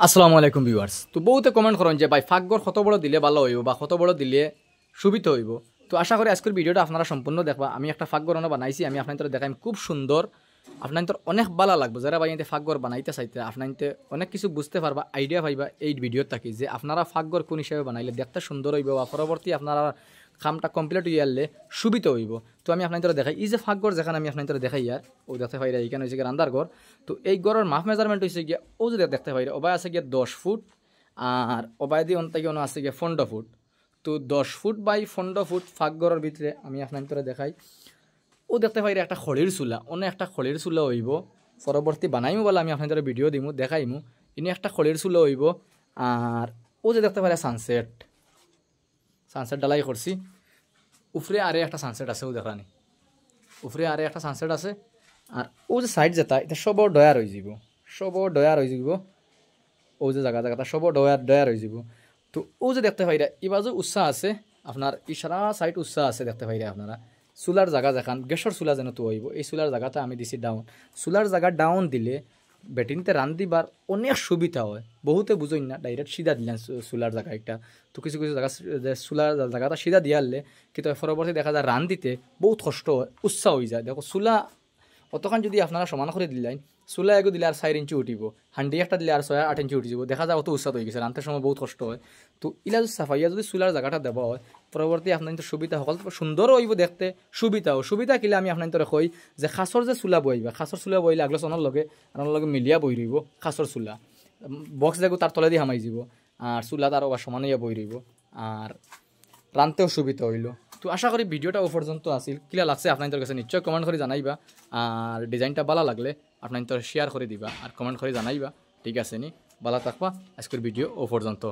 আসসালামু আলাইকুম ভিউয়ার্স। তো বহুতে কমেন্ট করেন যে ভাই ফাঁকঘর কত বড় দিলে ভালো হইব বা কত বড় দিলে সুবিধা হইব। তো আশা করি আজকের ভিডিওটা আপনারা সম্পূর্ণ দেখবা। আমি একটা ফাঁকঘর বানাইছি, আমি আপনাদের দেখাইম, খুব সুন্দর, আপনাদের অনেক ভালো লাগবে। যারা ভাই এতে ফাঁকঘর বানাইতে চাইতে আপনাদের অনেক কিছু বুঝতে পারবা, আইডিয়া পাইবা এই ভিডিওর থাকি যে আপনারা ফাঁকঘর কোন হিসাবে বানাইলে দেখতে সুন্দর হইব বা পরবর্তী আপনারা কামটা কমপ্লিট হয়ে গেলে সুবিধা হইব। তো আমি আপনাদের দেখাই এই যে ফাঁকঘর যেখানে আমি আপনাদের দেখাই আর ও দেখতে পাই এইখানে হয়েছে গিয়ে রান্দার ঘর। তো এই ঘরের মাপ মেজারমেন্ট হয়েছে গিয়ে ও যে দেখতে পাই ওবাই আছে গিয়ে 10 ফুট আর ওবাই দিয়ে অন্তে গিয়ে আছে গিয়ে 15 ফুট। তো 10 ফুট বাই 15 ফুট ফাঁকঘরের ভিতরে আমি আপনাদের দেখাই ও দেখতে পাই একটা খড়ির চুলা, অনেক একটা খড়ির চুলা হইব। পরবর্তী বানাইমু বলে আমি আপনাদের ভিডিও দিমু, দেখাইমু। ইনি একটা খড়ির চুলা হইব। আর ও যে দেখতে পাই সানসেট ডালাই করছি। উপরে আরে একটা সানসেট আছে, ও দেখানি উপরে আরে একটা সানসেট আছে। আর ও যে সাইড যেটা এটা সব ডয়ার হয়ে যাব, সব ডয়ার হয়ে যাব। ও যে জায়গাটা সব ডয়ার হয়ে যাব। তো ও যে দেখতে পাইরা ইবাজু উৎসাহ আছে, আপনার ইশারা সাইড উৎসাহ আছে দেখতে পাইরা আপনারা। চুলার জায়গা যেখান গ্যাসের চুলা যেন তো হইব, এই চুলার জায়গাটা আমি দিছি ডাউন। চুলার জায়গা ডাউন দিলে বেটিনতে রান্ধিবার অনেক সুবিধা হয়। বহুতে বুঝইন না, ডাইরেক্ট সিধা দিলেন চুলার জায়গা একটা। তো কিছু কিছু জায়গা চুলার জায়গাটা সিধা দিয়ে আনলে কিন্তু পরবর্তী দেখা যায় রান্ধিতে বহুত কষ্ট হয়, উৎসাহ হয়ে যায়। দেখো চুলা অতখান যদি আপনারা সমান করে দিলেন, চুলা এগো দিলে আর 4 ইঞ্চি উঠিব, হান্ডি একটা দিলে আর 6-8 ইঞ্চি উঠি যাব, দেখা যায় অত উৎসাহ হয়ে গেছে, রান্ধার সময় বহুত কষ্ট হয়। তো ইলা সাফাইয়া যদি চুলার জায়গাটা দেওয়া হয় পরবর্তী আপনার কিন্তু সুবিধা সকল সুন্দরও হইব দেখতে। সুবিধা কিলে আমি আপনার কই যে খাসর যে চুলা বইবা, খাসর চুলা বইলে আগলে চনের লগে মিলিয়া বই রইব। খাসর চুলা বক্স দেখো তার তলে দিয়ে হামাই যাব, আর চুলা তার আবার সমানাইয়া বই রইব, আর রানতেও সুবিধা হইল। তো আশা করি ভিডিওটা ও পর্যন্ত আসিল, কিলা লাগছে আপনাদের কাছে নিশ্চয় কমেন্ট করে জানাইবা। আর ডিজাইনটা ভালো লাগলে আপনাদের শেয়ার করে দিবা আর কমেন্ট করে জানাইবা। ঠিক আছে নি, ভালো থাকবা। আজকের ভিডিও ও পর্যন্ত।